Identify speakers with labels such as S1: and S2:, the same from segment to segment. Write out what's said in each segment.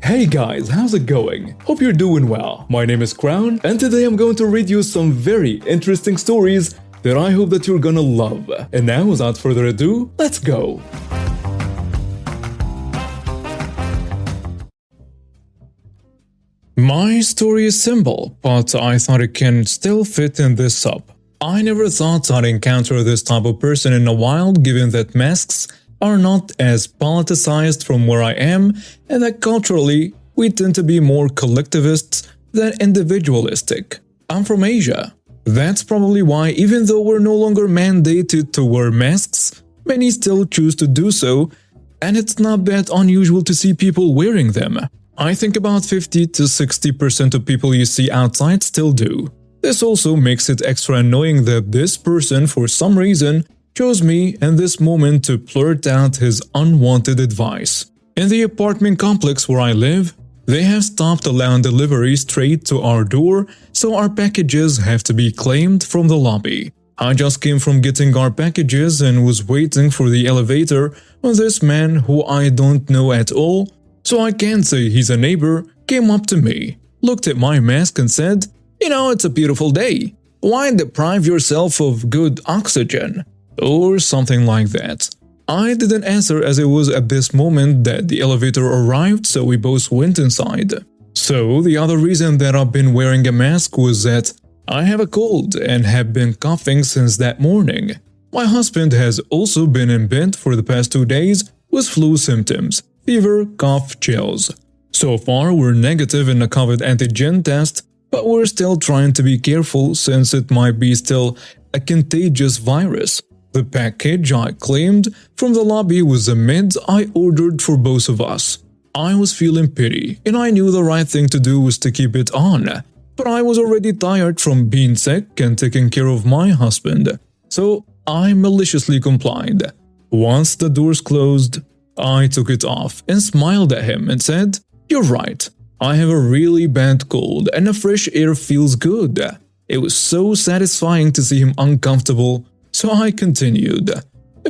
S1: Hey guys, how's it going? Hope you're doing well. My name is Crown, and today I'm going to read you some very interesting stories that I hope that you're gonna love. And now, without further ado, let's go! My story is simple, but I thought it can still fit in this sub. I never thought I'd encounter this type of person in the wild, given that masks are not as politicized from where I am, and that culturally we tend to be more collectivists than individualistic. I'm from Asia. That's probably why, even though we're no longer mandated to wear masks, many still choose to do so, and it's not that unusual to see people wearing them. I think about 50 to 60% of people you see outside still do. This also makes it extra annoying that this person, for some reason, chose me in this moment to blurt out his unwanted advice. In the apartment complex where I live, they have stopped allowing delivery straight to our door, so our packages have to be claimed from the lobby. I just came from getting our packages and was waiting for the elevator when this man, who I don't know at all, so I can't say he's a neighbor, came up to me, looked at my mask and said, "You know, it's a beautiful day. Why deprive yourself of good oxygen?" Or something like that. I didn't answer, as it was at this moment that the elevator arrived, so we both went inside. So the other reason that I've been wearing a mask was that I have a cold and have been coughing since that morning. My husband has also been in bed for the past 2 days with flu symptoms, fever, cough, chills. So far we're negative in the COVID antigen test, but we're still trying to be careful since it might be still a contagious virus. The package I claimed from the lobby was the meds I ordered for both of us. I was feeling pity, and I knew the right thing to do was to keep it on, but I was already tired from being sick and taking care of my husband, so I maliciously complied. Once the doors closed, I took it off and smiled at him and said, "You're right, I have a really bad cold and the fresh air feels good." It was so satisfying to see him uncomfortable. So I continued.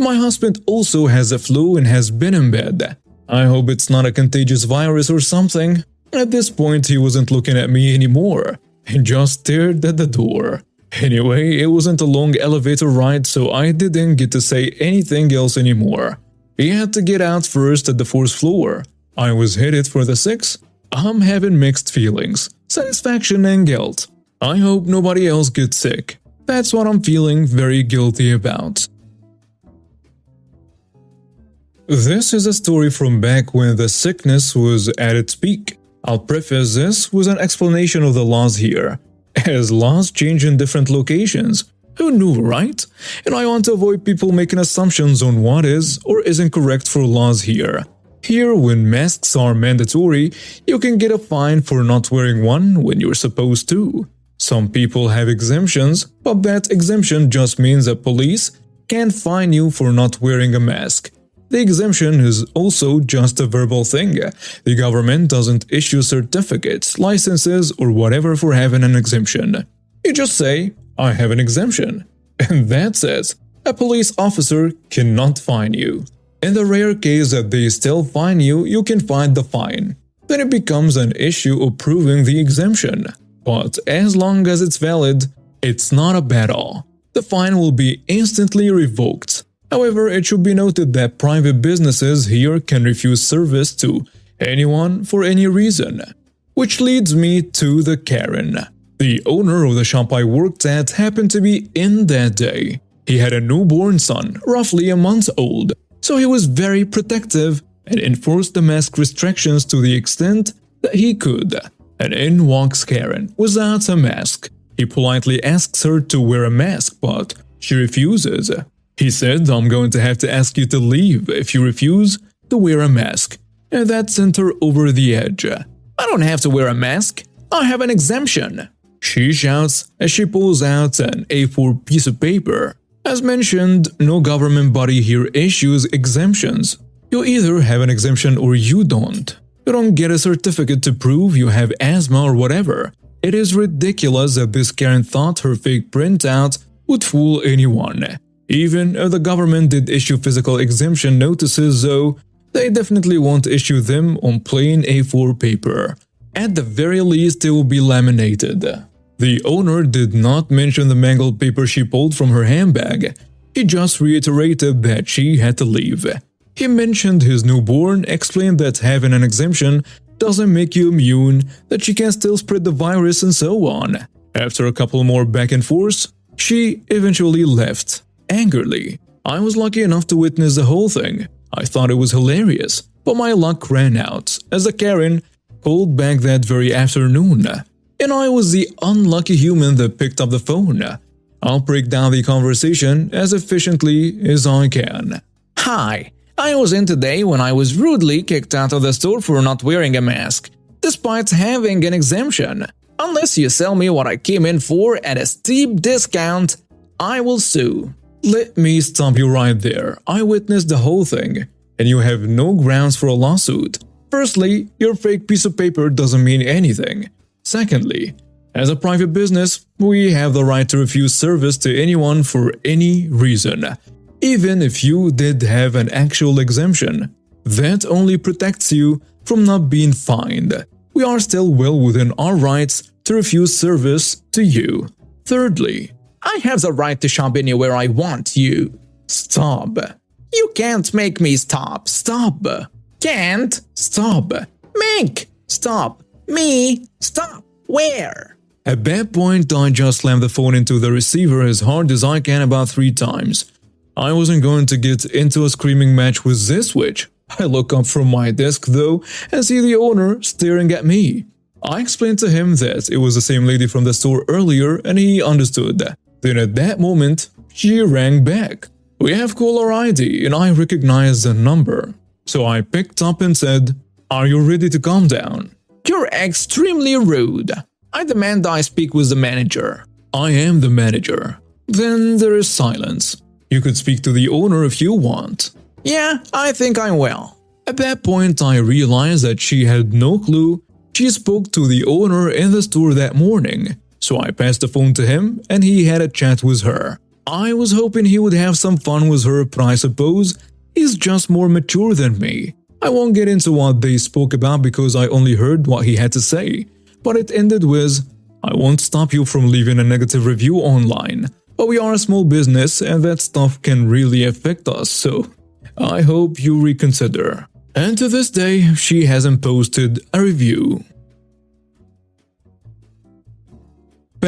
S1: My husband also has the flu and has been in bed. I hope it's not a contagious virus or something. At this point, he wasn't looking at me anymore. He just stared at the door. Anyway, it wasn't a long elevator ride, so I didn't get to say anything else anymore. He had to get out first at the 4th floor. I was headed for the 6th. I'm having mixed feelings, satisfaction and guilt. I hope nobody else gets sick. That's what I'm feeling very guilty about. This is a story from back when the sickness was at its peak. I'll preface this with an explanation of the laws here, as laws change in different locations. Who knew, right? And I want to avoid people making assumptions on what is or isn't correct for laws here. Here, when masks are mandatory, you can get a fine for not wearing one when you're supposed to. Some people have exemptions, but that exemption just means that police can't fine you for not wearing a mask. The exemption is also just a verbal thing. The government doesn't issue certificates, licenses, or whatever for having an exemption. You just say, "I have an exemption," and that's it. A police officer cannot fine you. In the rare case that they still fine you, you can find the fine. Then it becomes an issue of proving the exemption. But as long as it's valid, it's not a battle. The fine will be instantly revoked. However, it should be noted that private businesses here can refuse service to anyone for any reason. Which leads me to the Karen. The owner of the shop I worked at happened to be in that day. He had a newborn son, roughly a month old, so he was very protective and enforced the mask restrictions to the extent that he could. And in walks Karen, without a mask. He politely asks her to wear a mask, but she refuses. He said, "I'm going to have to ask you to leave if you refuse to wear a mask." And that sent her over the edge. "I don't have to wear a mask. I have an exemption," she shouts as she pulls out an A4 piece of paper. As mentioned, no government body here issues exemptions. You either have an exemption or you don't. You don't get a certificate to prove you have asthma or whatever. It is ridiculous that this Karen thought her fake printout would fool anyone. Even if the government did issue physical exemption notices, though, they definitely won't issue them on plain A4 paper. At the very least, they will be laminated. The owner did not mention the mangled paper she pulled from her handbag. He just reiterated that she had to leave. He mentioned his newborn, explained that having an exemption doesn't make you immune, that she can still spread the virus, and so on. After a couple more back and forths, she eventually left, angrily. I was lucky enough to witness the whole thing. I thought it was hilarious, but my luck ran out, as the Karen called back that very afternoon. And I was the unlucky human that picked up the phone. I'll break down the conversation as efficiently as I can.
S2: Hi, I was in today when I was rudely kicked out of the store for not wearing a mask, despite having an exemption. Unless you sell me what I came in for at a steep discount, I will sue.
S1: Let me stop you right there. I witnessed the whole thing, and you have no grounds for a lawsuit. Firstly, your fake piece of paper doesn't mean anything. Secondly, as a private business, we have the right to refuse service to anyone for any reason. Even if you did have an actual exemption, that only protects you from not being fined. We are still well within our rights to refuse service to you. Thirdly,
S2: I have the right to shop anywhere I want you.
S1: Stop.
S2: You can't make me stop.
S1: Stop.
S2: Can't.
S1: Stop.
S2: Make. Stop. Me. Stop. Where?
S1: At that point, I just slammed the phone into the receiver as hard as I can about 3 times. I wasn't going to get into a screaming match with this witch. I look up from my desk though and see the owner staring at me. I explained to him that it was the same lady from the store earlier and he understood. Then at that moment, she rang back. We have caller ID and I recognized the number. So I picked up and said, "Are you ready to calm down?"
S2: You're extremely rude. I demand I speak with the manager.
S1: I am the manager. Then there is silence. You could speak to the owner if you want.
S2: Yeah, I think I will.
S1: At that point, I realized that she had no clue she spoke to the owner in the store that morning. So I passed the phone to him and he had a chat with her. I was hoping he would have some fun with her, but I suppose he's just more mature than me. I won't get into what they spoke about because I only heard what he had to say. But it ended with, "I won't stop you from leaving a negative review online. But we are a small business and that stuff can really affect us, so I hope you reconsider." And to this day, she hasn't posted a review.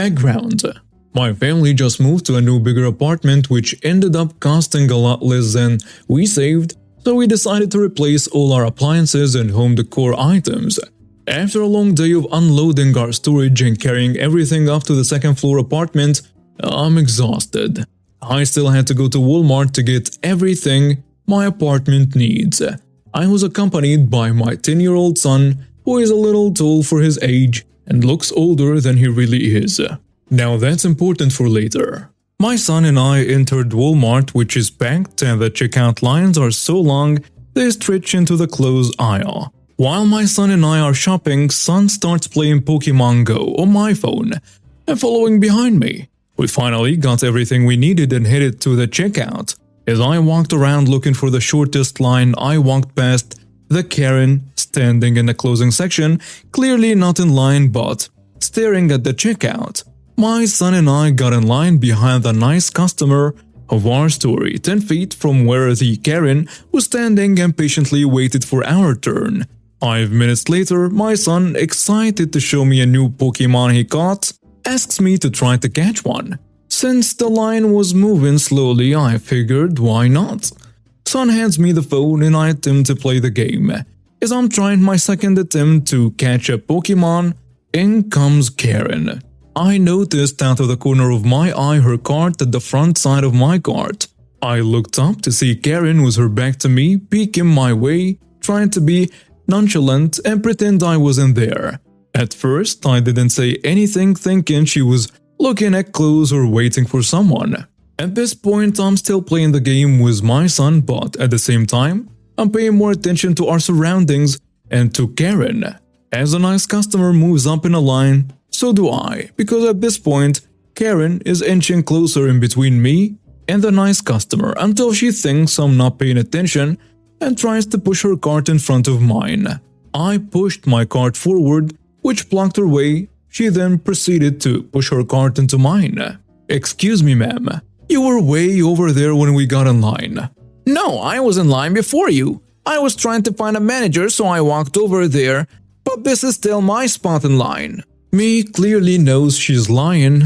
S1: Background: my family just moved to a new bigger apartment which ended up costing a lot less than we saved, so we decided to replace all our appliances and home decor items. After a long day of unloading our storage and carrying everything up to the second floor apartment, I'm exhausted. I still had to go to Walmart to get everything my apartment needs. I was accompanied by my 10-year-old son, who is a little tall for his age and looks older than he really is. Now that's important for later. My son and I entered Walmart, which is packed and the checkout lines are so long they stretch into the clothes aisle. While my son and I are shopping, son starts playing Pokemon Go on my phone and following behind me. We finally got everything we needed and headed to the checkout. As I walked around looking for the shortest line, I walked past the Karen standing in the closing section, clearly not in line but staring at the checkout. My son and I got in line behind the nice customer of our story, 10 feet from where the Karen was standing and patiently waited for our turn. 5 minutes later, my son, excited to show me a new Pokemon he caught, asks me to try to catch one. Since the line was moving slowly, I figured why not. Son hands me the phone and I attempt to play the game. As I'm trying my second attempt to catch a Pokemon, in comes Karen. I noticed out of the corner of my eye her cart at the front side of my cart. I looked up to see Karen with her back to me, peeking my way, trying to be nonchalant and pretend I wasn't there. At first, I didn't say anything, thinking she was looking at clothes or waiting for someone. At this point, I'm still playing the game with my son, but at the same time, I'm paying more attention to our surroundings and to Karen. As a nice customer moves up in a line, so do I, because at this point, Karen is inching closer in between me and the nice customer until she thinks I'm not paying attention and tries to push her cart in front of mine. I pushed my cart forward, which blocked her way. She then proceeded to push her cart into mine. "Excuse me, ma'am. You were way over there when we got in line."
S2: No, I was in line before you. I was trying to find a manager, so I walked over there, but this is still my spot in line.
S1: Me clearly knows she's lying.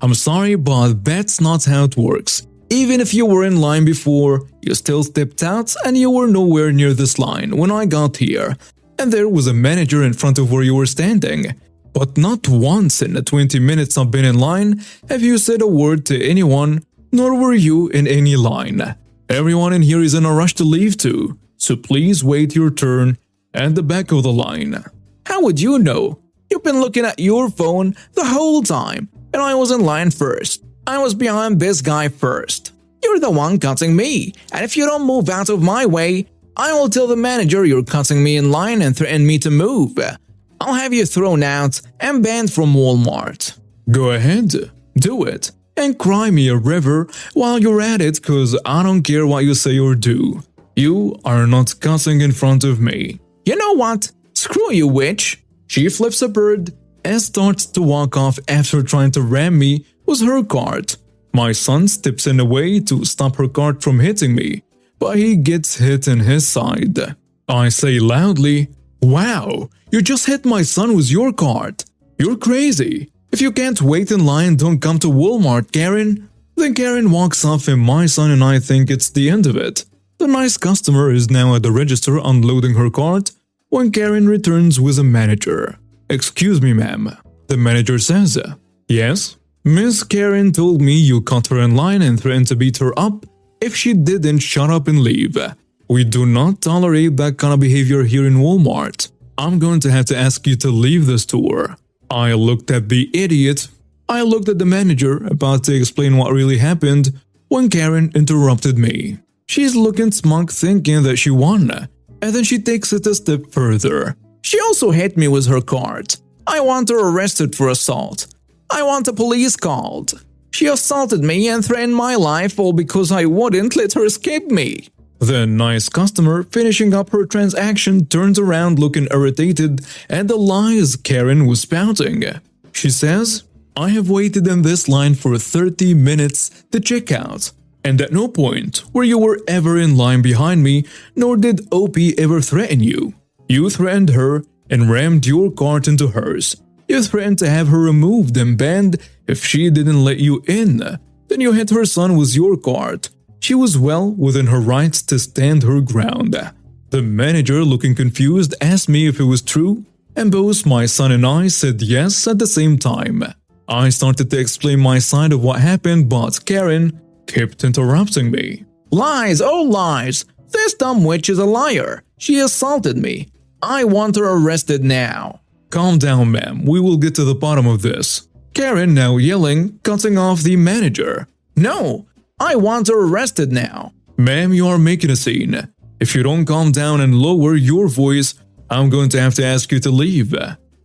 S1: "I'm sorry, but that's not how it works. Even if you were in line before, you still stepped out and you were nowhere near this line when I got here. And there was a manager in front of where you were standing. But not once in the 20 minutes I've been in line have you said a word to anyone, nor were you in any line. Everyone in here is in a rush to leave too, so please wait your turn at the back of the line."
S2: How would you know? You've been looking at your phone the whole time, and I was in line first. I was behind this guy first. You're the one cutting me, and if you don't move out of my way, I will tell the manager you're cutting me in line and threaten me to move. I'll have you thrown out and banned from Walmart.
S1: "Go ahead, do it, and cry me a river while you're at it, cause I don't care what you say or do. You are not cussing in front of me."
S2: You know what? Screw you, witch.
S1: She flips a bird and starts to walk off after trying to ram me with her cart. My son steps in the way to stop her cart from hitting me, but he gets hit in his side. I say loudly, "Wow, you just hit my son with your cart. You're crazy. If you can't wait in line, don't come to Walmart, Karen." Then Karen walks off and my son and I think it's the end of it. The nice customer is now at the register unloading her cart when Karen returns with a manager. "Excuse me, ma'am," the manager says. "Yes? Miss Karen told me you caught her in line and threatened to beat her up if she didn't shut up and leave. We do not tolerate that kind of behavior here in Walmart. I'm going to have to ask you to leave the store." I looked at the idiot. I looked at the manager, about to explain what really happened, when Karen interrupted me. She's looking smug, thinking that she won, and then she takes it a step further.
S2: She also hit me with her cart. I want her arrested for assault. I want the police called. She assaulted me and threatened my life all because I wouldn't let her escape me.
S1: The nice customer, finishing up her transaction, turns around looking irritated at the lies Karen was spouting. She says, "I have waited in this line for 30 minutes to check out, and at no point were you ever in line behind me, nor did OP ever threaten you. You threatened her and rammed your cart into hers. You threatened to have her removed and banned if she didn't let you in. Then you hit her son with your cart. She was well within her rights to stand her ground." The manager, looking confused, asked me if it was true, and both my son and I said yes at the same time. I started to explain my side of what happened, but Karen kept interrupting me.
S2: Lies, oh lies! This dumb witch is a liar. She assaulted me. I want her arrested now.
S1: "Calm down, ma'am. We will get to the bottom of this." Karen, now yelling, cutting off the manager.
S2: No! I want her arrested now.
S1: "Ma'am, you are making a scene. If you don't calm down and lower your voice, I'm going to have to ask you to leave."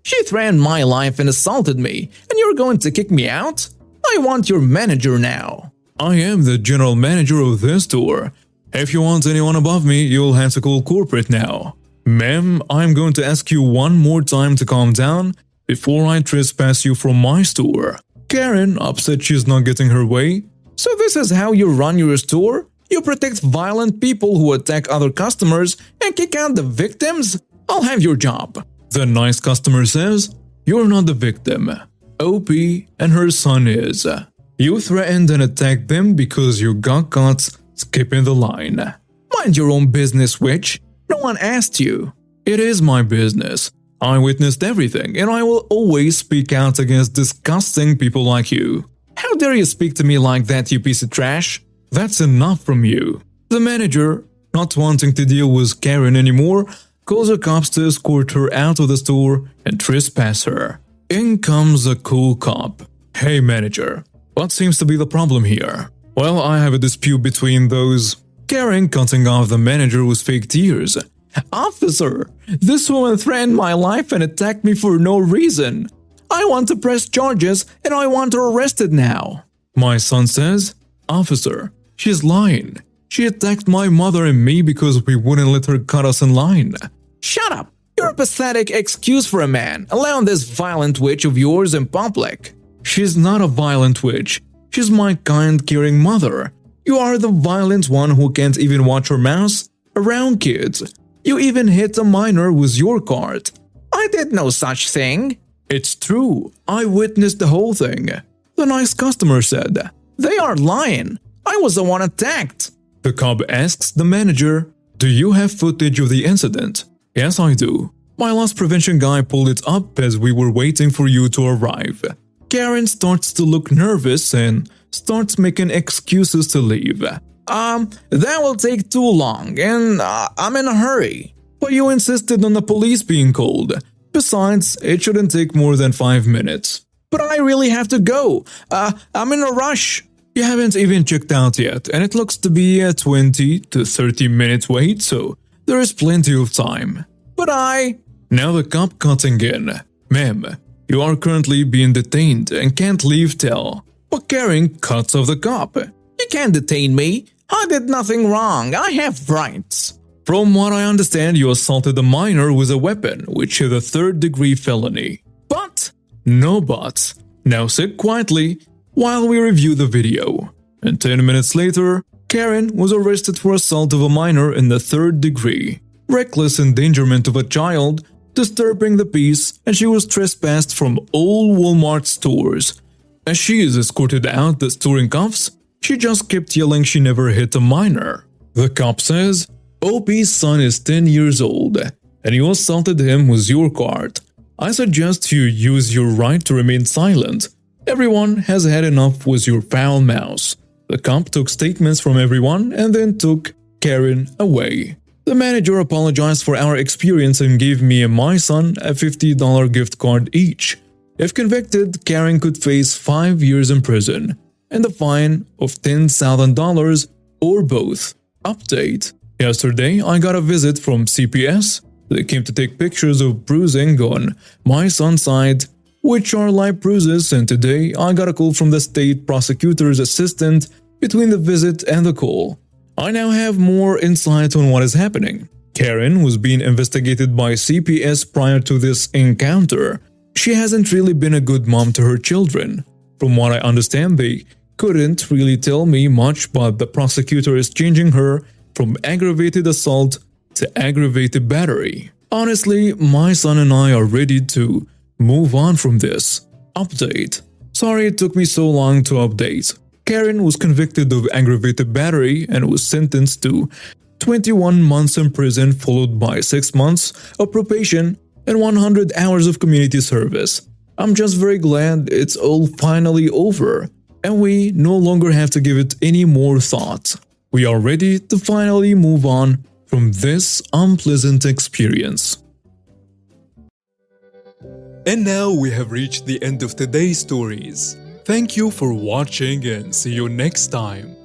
S2: She threatened my life and assaulted me, and you're going to kick me out? I want your manager now.
S1: "I am the general manager of this store. If you want anyone above me, you'll have to call corporate now." "Ma'am, I'm going to ask you one more time to calm down before I trespass you from my store." Karen, upset she's not getting her way.
S2: So this is how you run your store? You protect violent people who attack other customers and kick out the victims? I'll have your job.
S1: The nice customer says, "You're not the victim. OP and her son is. You threatened and attacked them because you got caught skipping the line."
S2: Mind your own business, witch. No one asked you.
S1: "It is my business. I witnessed everything, and I will always speak out against disgusting people like you."
S2: How dare you speak to me like that, you piece of trash?
S1: "That's enough from you." The manager, not wanting to deal with Karen anymore, calls the cops to escort her out of the store and trespass her. In comes a cool cop. "Hey manager, what seems to be the problem here?" "Well, I have a dispute between those." Karen, cutting off the manager with fake tears.
S2: Officer, this woman threatened my life and attacked me for no reason. I want to press charges and I want her arrested now.
S1: My son says, "Officer, she's lying. She attacked my mother and me because we wouldn't let her cut us in line.
S2: Shut up! You're a pathetic excuse for a man, allowing this violent witch of yours in public.
S1: She's not a violent witch. She's my kind, caring mother. You are the violent one who can't even watch her mouth around kids. You even hit a minor with your cart.
S2: I did no such thing.
S1: It's true. I witnessed the whole thing. The nice customer said.
S2: They are lying. I was the one attacked.
S1: The cop asks the manager, "Do you have footage of the incident?" "Yes, I do. My loss prevention guy pulled it up as we were waiting for you to arrive." Karen starts to look nervous and starts making excuses to leave.
S2: That will take too long, and I'm in a hurry.
S1: But you insisted on the police being called. Besides, it shouldn't take more than 5 minutes.
S2: But I really have to go. I'm in a rush.
S1: You haven't even checked out yet, and it looks to be a 20 to 30 minute wait, so there is plenty of time.
S2: But
S1: Now the cop cutting in. "Ma'am, you are currently being detained and can't leave till..." But Karen cuts off the cop.
S2: You can't detain me. I did nothing wrong. I have rights.
S1: From what I understand, you assaulted a minor with a weapon, which is a third-degree felony.
S2: But
S1: No buts. Now sit quietly while we review the video. And 10 minutes later, Karen was arrested for assault of a minor in the third degree, reckless endangerment of a child, disturbing the peace, and she was trespassed from all Walmart stores. As she is escorted out the store in cuffs, she just kept yelling she never hit a minor. The cop says, "OP's son is 10 years old, and you assaulted him with your cart. I suggest you use your right to remain silent. Everyone has had enough with your foul mouth." The cop took statements from everyone and then took Karen away. The manager apologized for our experience and gave me and my son a $50 gift card each. If convicted, Karen could face 5 years in prison and a fine of $10,000 or both. Update: yesterday, I got a visit from CPS. They came to take pictures of bruising on my son's side, which are light bruises, and today I got a call from the state prosecutor's assistant between the visit and the call. I now have more insight on what is happening. Karen was being investigated by CPS prior to this encounter. She hasn't really been a good mom to her children. From what I understand, they couldn't really tell me much, but the prosecutor is changing her from aggravated assault to aggravated battery. Honestly, my son and I are ready to move on from this. Update: sorry it took me so long to update. Karen was convicted of aggravated battery and was sentenced to 21 months in prison, followed by 6 months of probation and 100 hours of community service. I'm just very glad it's all finally over, and we no longer have to give it any more thought. We are ready to finally move on from this unpleasant experience. And now we have reached the end of today's stories. Thank you for watching and see you next time.